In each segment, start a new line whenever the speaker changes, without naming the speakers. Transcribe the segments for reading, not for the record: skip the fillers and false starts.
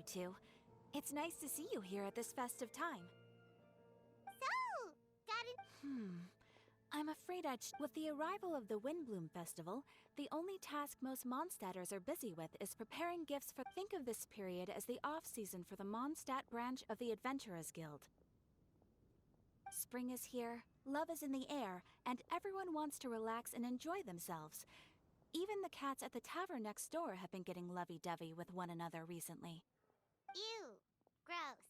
two. It's nice to see you here at this festive time.
So, got it.
I'm afraid with the arrival of the Windblume Festival, the only task most Mondstadters are busy with is preparing gifts for. Think of this period as the off-season for the Mondstadt branch of the Adventurers Guild. Spring is here, love is in the air, and everyone wants to relax and enjoy themselves. Even the cats at the tavern next door have been getting lovey-dovey with one another recently.
Ew. Gross.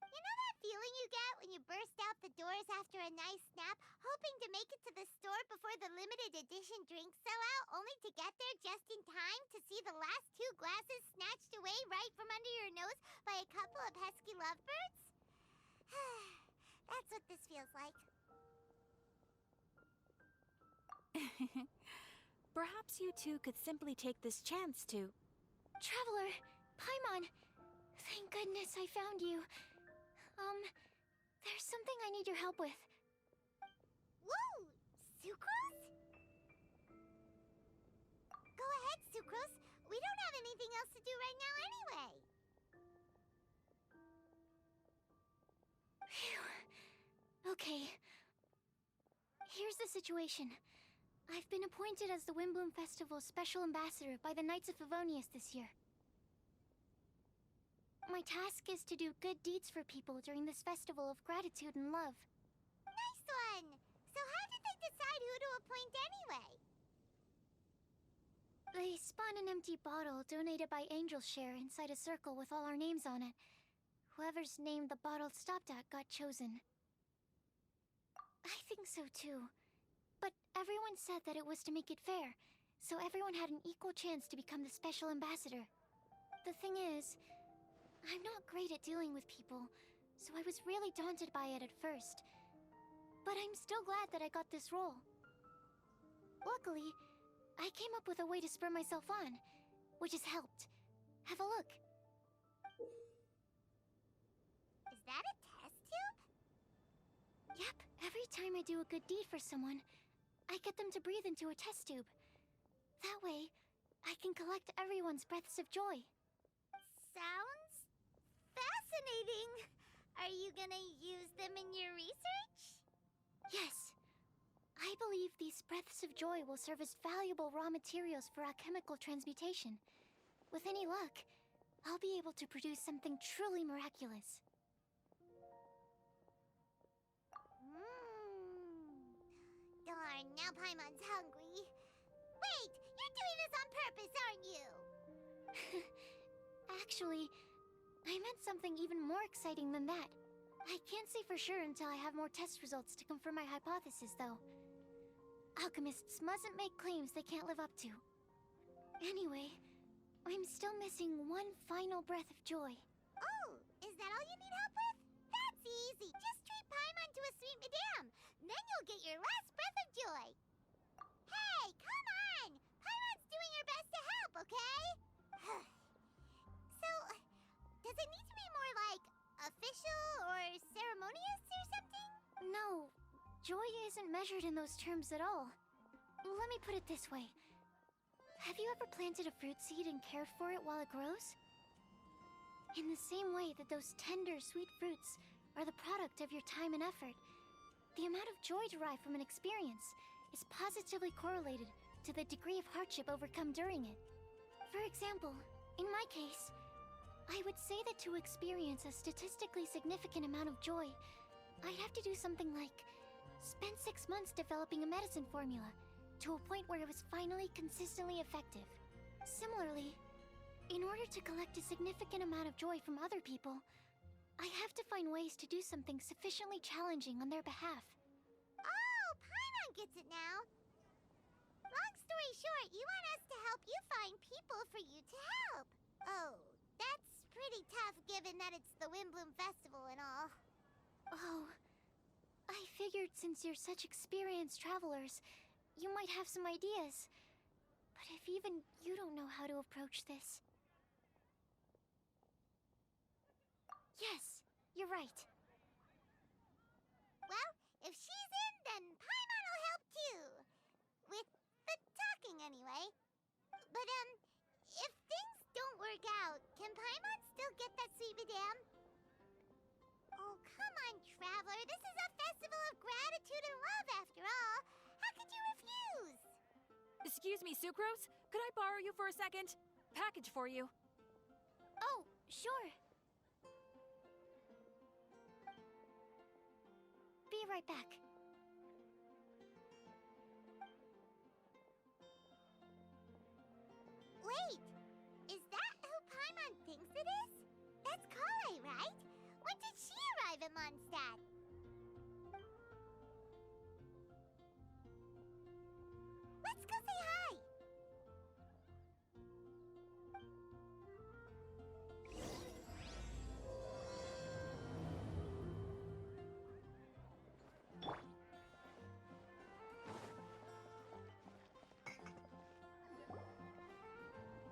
You know that feeling you get when you burst out the doors after a nice nap, hoping to make it to the store before the limited edition drinks sell out, only to get there just in time to see the last 2 glasses snatched away right from under your nose by a couple of pesky lovebirds? That's what this feels like.
Perhaps you two could simply take this chance to...
Traveler, Paimon, thank goodness I found you. There's something I need your help with.
Whoa! Sucrose? Go ahead, Sucrose. We don't have anything else to do right now anyway.
Phew. Okay. Here's the situation. I've been appointed as the Windblume Festival's special ambassador by the Knights of Favonius this year. My task is to do good deeds for people during this festival of gratitude and love.
Nice one! So how did they decide who to appoint anyway?
They spun an empty bottle donated by Angel's Share inside a circle with all our names on it. Whoever's name the bottle stopped at got chosen. I think so too. But everyone said that it was to make it fair, so everyone had an equal chance to become the special ambassador. The thing is, I'm not great at dealing with people, so I was really daunted by it at first. But I'm still glad that I got this role. Luckily, I came up with a way to spur myself on, which has helped. Have a look.
Is that a test tube?
Yep, every time I do a good deed for someone, I get them to breathe into a test tube. That way, I can collect everyone's breaths of joy.
Sounds fascinating. Are you gonna use them in your research?
Yes. I believe these breaths of joy will serve as valuable raw materials for alchemical transmutation. With any luck, I'll be able to produce something truly miraculous.
Darn, now Paimon's hungry. Wait, you're doing this on purpose, aren't you?
Actually, I meant something even more exciting than that. I can't say for sure until I have more test results to confirm my hypothesis, though. Alchemists mustn't make claims they can't live up to. Anyway, I'm still missing one final breath of joy.
Oh, is that all you need help with? That's easy. Just treat Paimon to a sweet madame. Then you'll get your last breath of joy. Hey, come on! Paimon's doing her best to help, okay? So, does it need to be more like official or ceremonious or something?
No, joy isn't measured in those terms at all. Let me put it this way. Have you ever planted a fruit seed and cared for it while it grows? In the same way that those tender, sweet fruits are the product of your time and effort, the amount of joy derived from an experience is positively correlated to the degree of hardship overcome during it. For example, in my case, I would say that to experience a statistically significant amount of joy, I'd have to do something like spend 6 months developing a medicine formula to a point where it was finally consistently effective. Similarly, in order to collect a significant amount of joy from other people, I have to find ways to do something sufficiently challenging on their behalf.
Oh, Paimon gets it now. Long story short, you want us to help you find people for you to help. Oh, that's pretty tough given that it's the Windblume Festival and all.
Oh, I figured since you're such experienced travelers, you might have some ideas. But if even you don't know how to approach this... Yes, you're right.
Well, if she's in, then Paimon will help too. With the talking, anyway. But, if things don't work out, can
Excuse me, Sucrose? Could I borrow you for a second? Package for you.
Oh, sure. Be right back.
Wait! Is that who Paimon thinks it is? That's Kale, right? When did she arrive at Mondstadt? Let's go say hi!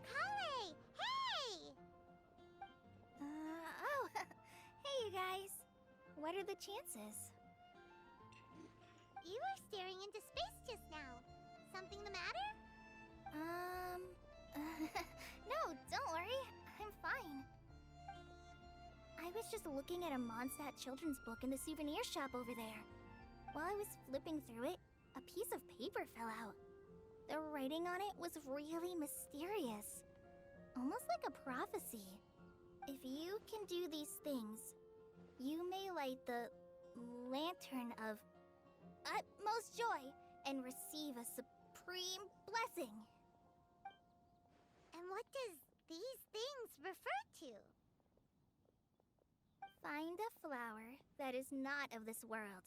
Kale! Hey!
Oh, hey you guys. What are the chances?
You were staring into space just now. Something the matter?
No, don't worry. I'm fine. I was just looking at a Mondstadt children's book in the souvenir shop over there. While I was flipping through it, a piece of paper fell out. The writing on it was really mysterious. Almost like a prophecy. If you can do these things, you may light the lantern of utmost joy and receive a supreme blessing.
And what does these things refer to?
Find a flower that is not of this world.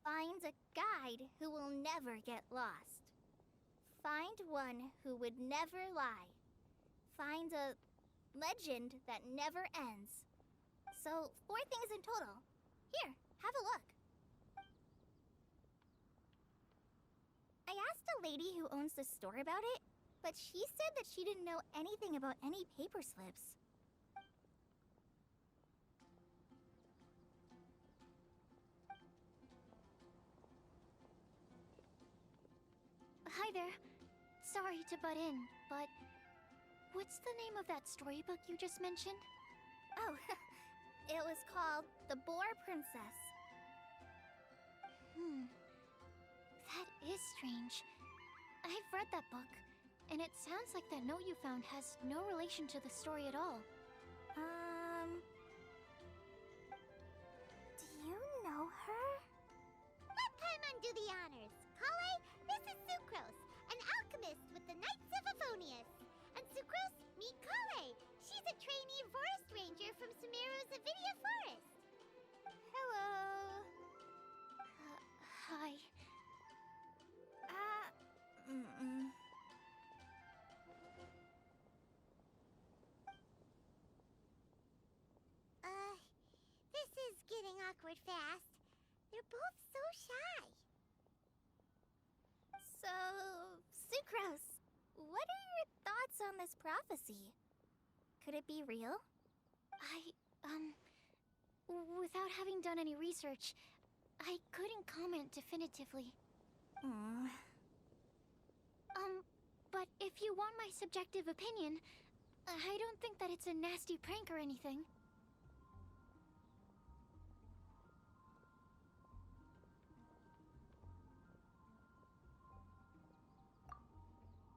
Find a guide who will never get lost. Find one who would never lie. Find a legend that never ends. So, 4 things in total. Here, have a look. I asked a lady who owns the store about it, but she said that she didn't know anything about any paper slips. Hi there. Sorry to butt in, but what's the name of that storybook you just mentioned? Oh, it was called The Boar Princess. That is strange. I've read that book, and it sounds like that note you found has no relation to the story at all. Do you know her?
Let Paimon do the honors. Kale, this is Sucrose, an alchemist with the Knights of Favonius. And Sucrose, meet Kale. She's a trainee forest ranger from Sumeru's Avidia Forest.
Hello. Hi.
This is getting awkward fast. They're both so shy.
So, Sucrose, what are your thoughts on this prophecy? Could it be real? Without having done any research, I couldn't comment definitively. But if you want my subjective opinion, I don't think that it's a nasty prank or anything.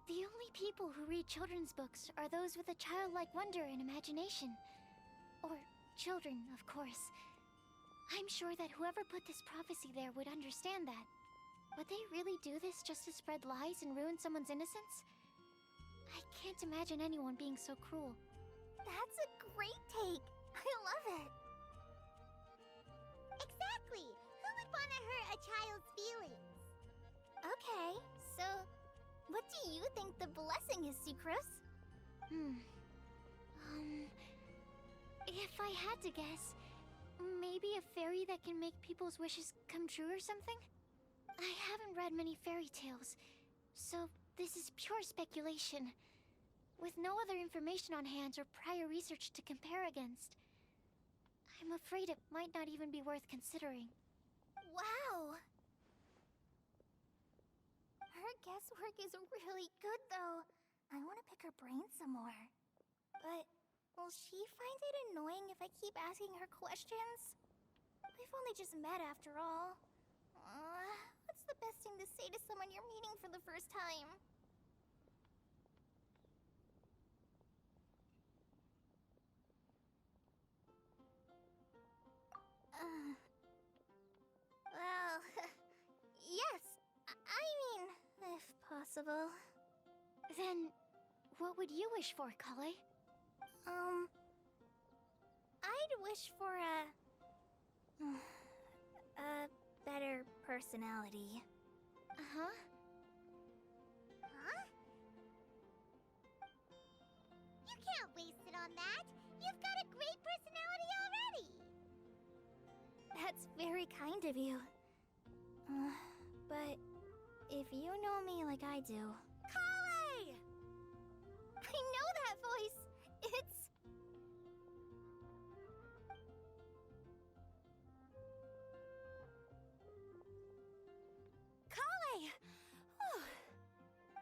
The only people who read children's books are those with a childlike wonder and imagination. Or children, of course. I'm sure that whoever put this prophecy there would understand that. Would they really do this just to spread lies and ruin someone's innocence? I can't imagine anyone being so cruel. That's a great take. I love it.
Exactly. Who would want to hurt a child's feelings?
Okay, so what do you think the blessing is, Sucrose? If I had to guess, maybe a fairy that can make people's wishes come true or something? I haven't read many fairy tales, so this is pure speculation, with no other information on hand or prior research to compare against. I'm afraid it might not even be worth considering. Wow! Her guesswork is really good, though. I want to pick her brain some more. But will she find it annoying if I keep asking her questions? We've only just met after all. What's the best thing to say to someone you're meeting for the first time? possible. Then, what would you wish for, Kale? I'd wish for a better personality. Uh-huh.
Huh? You can't waste it on that. You've got a great personality already.
That's very kind of you. But if you know me like I do...
Kale!
I know that voice! It's...
Kale! Whew.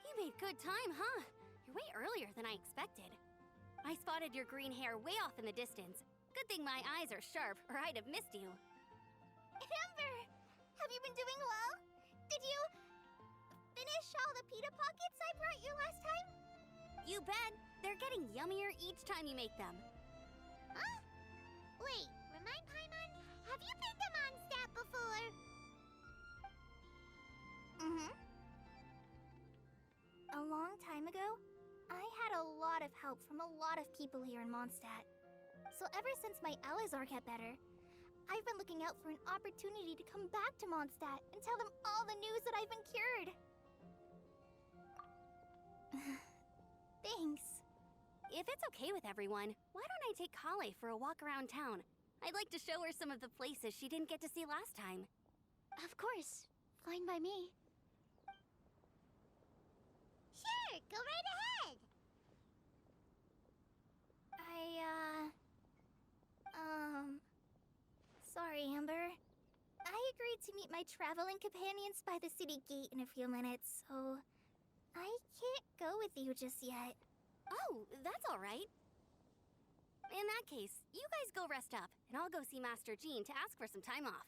You made good time, huh? You're way earlier than I expected. I spotted your green hair way off in the distance. Good thing my eyes are sharp, or I'd have missed you.
Amber! Have you been doing well? Did you... finish all the pita pockets I brought you last time?
You bet. They're getting yummier each time you make them.
Huh? Wait, remind Paimon, have you been to Mondstadt before?
Mm-hmm. A long time ago, I had a lot of help from a lot of people here in Mondstadt. So ever since my Elizar got better, I've been looking out for an opportunity to come back to Mondstadt and tell them all the news that I've been cured. Thanks.
If it's okay with everyone, why don't I take Kale for a walk around town? I'd like to show her some of the places she didn't get to see last time.
Of course. Fine by me.
Sure, go right ahead.
Sorry, Amber. I agreed to meet my traveling companions by the city gate in a few minutes, so I can't go with you just yet.
Oh, that's all right. In that case, you guys go rest up, and I'll go see Master Jean to ask for some time off.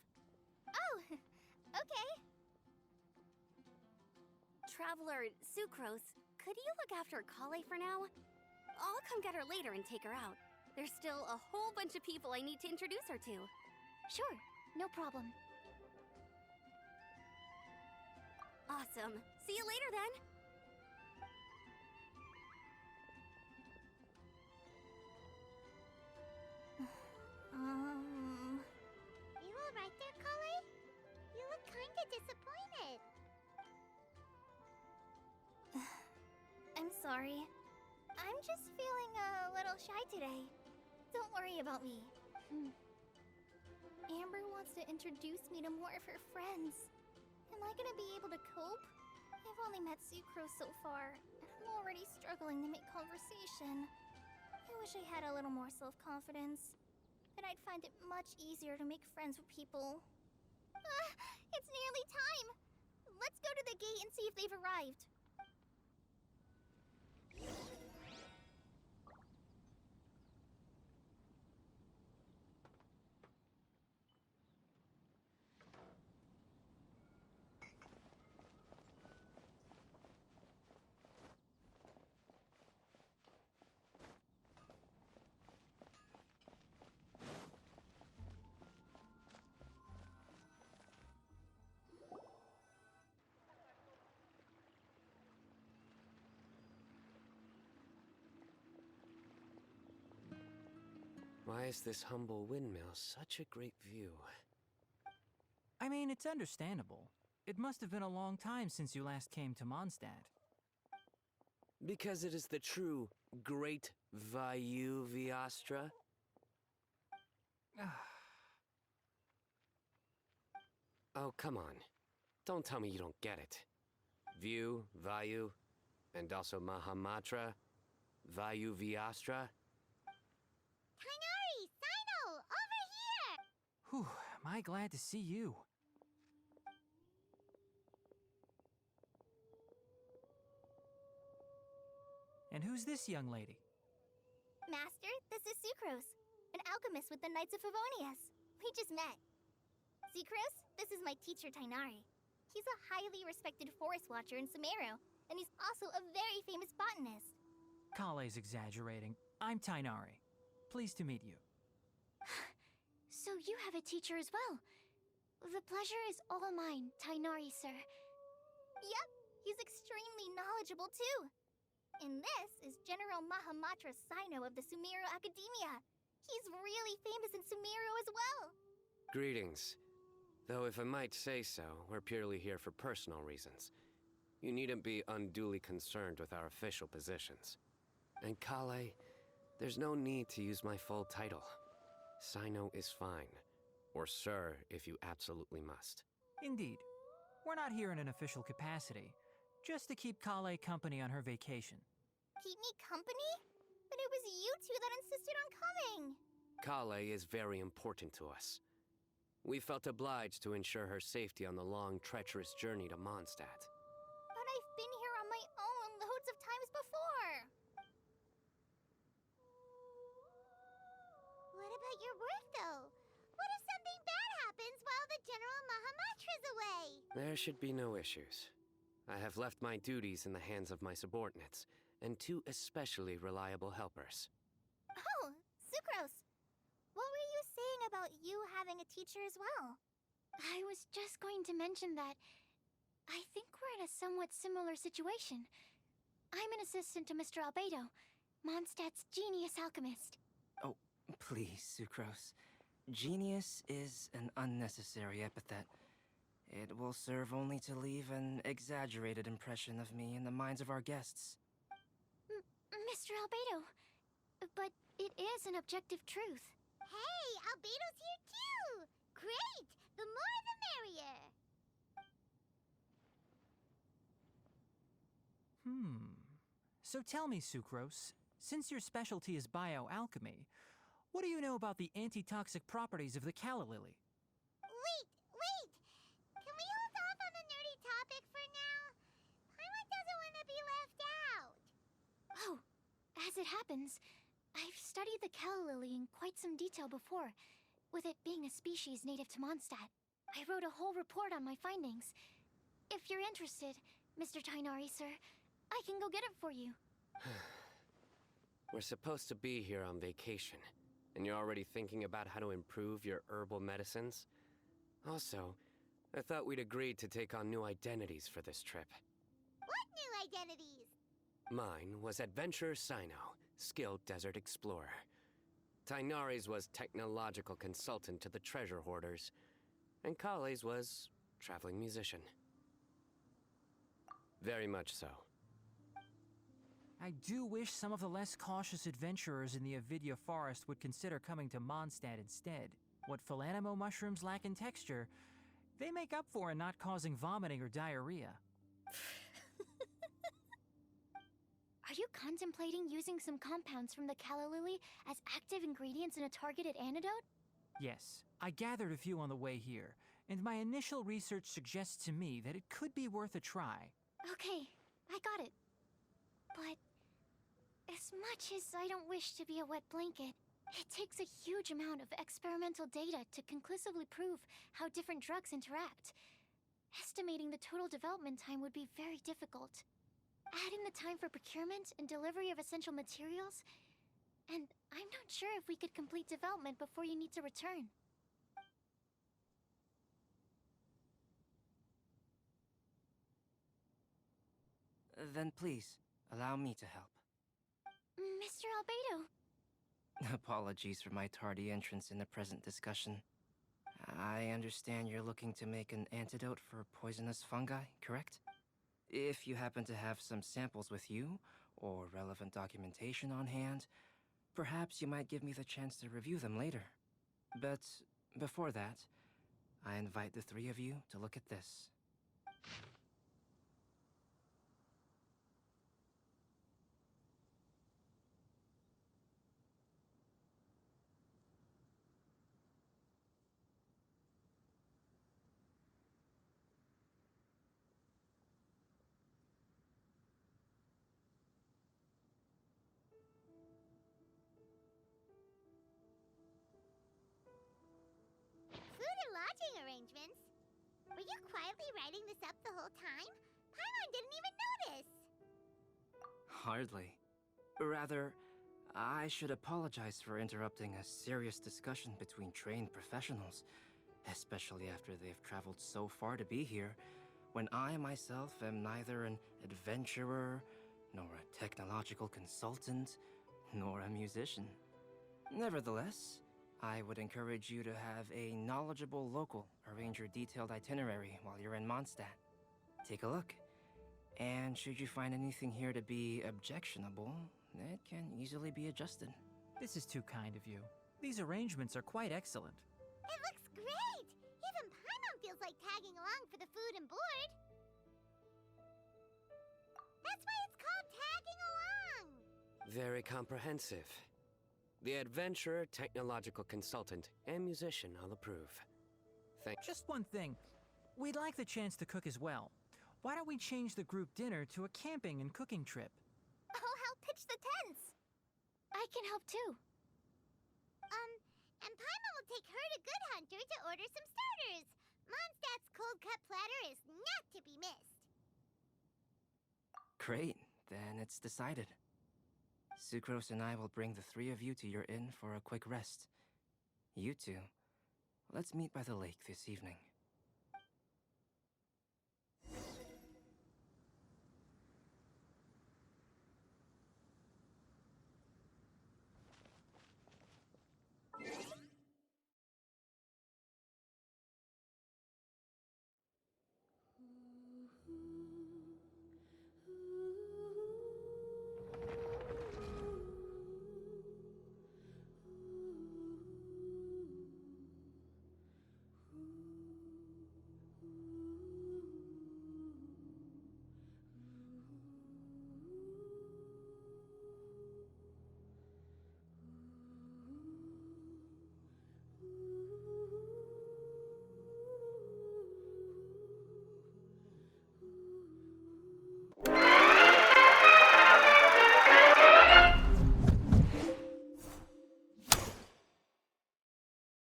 Oh, okay.
Traveler Sucrose, could you look after Kale for now? I'll come get her later and take her out. There's still a whole bunch of people I need to introduce her to.
Sure, no problem.
Awesome. See you later then.
You alright there, Kale? You look kinda disappointed.
I'm sorry. I'm just feeling a little shy today. Don't worry about me. Amber wants to introduce me to more of her friends. Am I gonna be able to cope? I've only met Sucrose so far, and I'm already struggling to make conversation. I wish I had a little more self-confidence. Then I'd find it much easier to make friends with people. Ah, it's nearly time! Let's go to the gate and see if they've arrived.
Why is this humble windmill such a great view?
I mean, it's understandable. It must have been a long time since you last came to Mondstadt.
Because it is the true Great Vayu Viastra? Oh, come on. Don't tell me you don't get it. View, Vayu, and also Mahamatra, Vayu Viastra.
Kainari, Sino, over here!
Whew, am I glad to see you. And who's this young lady?
Master, this is Sucrose, an alchemist with the Knights of Favonius. We just met. Sucrose, this is my teacher Tainari. He's a highly respected forest watcher in Sumeru, and he's also a very famous botanist.
Kale's exaggerating. I'm Tainari. Pleased to meet you.
So you have a teacher as well. The pleasure is all mine, Tainari, sir. Yep, He's extremely knowledgeable too. And this is General Mahamatra Sino of the Sumero Academia. He's really famous in Sumero as well.
Greetings. Though if I might say so, we're purely here for personal reasons. You needn't be unduly concerned with our official positions. And Kale, there's no need to use my full title. Sino is fine. Or sir, if you absolutely must.
Indeed. We're not here in an official capacity, just to keep Kale company on her vacation.
Keep me company? But it was you two that insisted on coming.
Kale is very important to us. We felt obliged to ensure her safety on the long, treacherous journey to Mondstadt.
But I've been here on my own loads of times before.
What about your work, though? What if something bad happens while the General Mahamatra's away?
There should be no issues. I have left my duties in the hands of my subordinates, and 2 especially reliable helpers.
Oh, Sucrose. What were you saying about you having a teacher as well? I was just going to mention that I think we're in a somewhat similar situation. I'm an assistant to Mr. Albedo, Mondstadt's genius alchemist.
Oh, please, Sucrose. Genius is an unnecessary epithet. It will serve only to leave an exaggerated impression of me in the minds of our guests.
Mr. Albedo, but it is an objective truth.
Hey, Albedo's here too! Great! The more the merrier!
So tell me, Sucrose, since your specialty is bioalchemy, what do you know about the antitoxic properties of the calla lily?
Wait! Can we hold off on the nerdy topic for now? Paimon doesn't want to be left out.
Oh, as it happens, I've studied the calla lily in quite some detail before, with it being a species native to Mondstadt. I wrote a whole report on my findings. If you're interested, Mr. Tainari, sir, I can go get it for you.
We're supposed to be here on vacation, and you're already thinking about how to improve your herbal medicines? Also, I thought we'd agreed to take on new identities for this trip.
What new identities?
Mine was Adventurer Sino, skilled desert explorer. Tainari's was technological consultant to the treasure hoarders, and Kale's was traveling musician. Very much so.
I do wish some of the less cautious adventurers in the Avidya forest would consider coming to Mondstadt instead. What Philanimo mushrooms lack in texture, they make up for in not causing vomiting or diarrhea.
Are you contemplating using some compounds from the calla lily as active ingredients in a targeted antidote?
Yes, I gathered a few on the way here, and my initial research suggests to me that it could be worth a try.
Okay, I got it. But as much as I don't wish to be a wet blanket, it takes a huge amount of experimental data to conclusively prove how different drugs interact. Estimating the total development time would be very difficult. Add in the time for procurement and delivery of essential materials, and I'm not sure if we could complete development before you need to return.
Then please, allow me to help.
Mr. Albedo.
Apologies for my tardy entrance in the present discussion. I understand you're looking to make an antidote for poisonous fungi, correct? If you happen to have some samples with you, or relevant documentation on hand, perhaps you might give me the chance to review them later. But before that, I invite the 3 of you to look at this.
Food and lodging arrangements? Were you quietly writing this up the whole time? Paimon didn't even notice!
Hardly. Rather, I should apologize for interrupting a serious discussion between trained professionals, especially after they've traveled so far to be here, when I myself am neither an adventurer, nor a technological consultant, nor a musician. Nevertheless, I would encourage you to have a knowledgeable local arrange your detailed itinerary while you're in Mondstadt. Take a look, and should you find anything here to be objectionable, it can easily be adjusted.
This is too kind of you. These arrangements are quite excellent.
It looks great! Even Paimon feels like tagging along for the food and board. That's why it's called tagging along!
Very comprehensive. The adventurer, technological consultant, and musician all approve.
Just one thing. We'd like the chance to cook as well. Why don't we change the group dinner to a camping and cooking trip?
I'll help pitch the tents. I can help too.
And Paimon will take her to Good Hunter to order some starters. Mondstadt's cold-cut platter is not to be missed.
Great, then it's decided. Sucrose and I will bring the three of you to your inn for a quick rest. You two, let's meet by the lake this evening.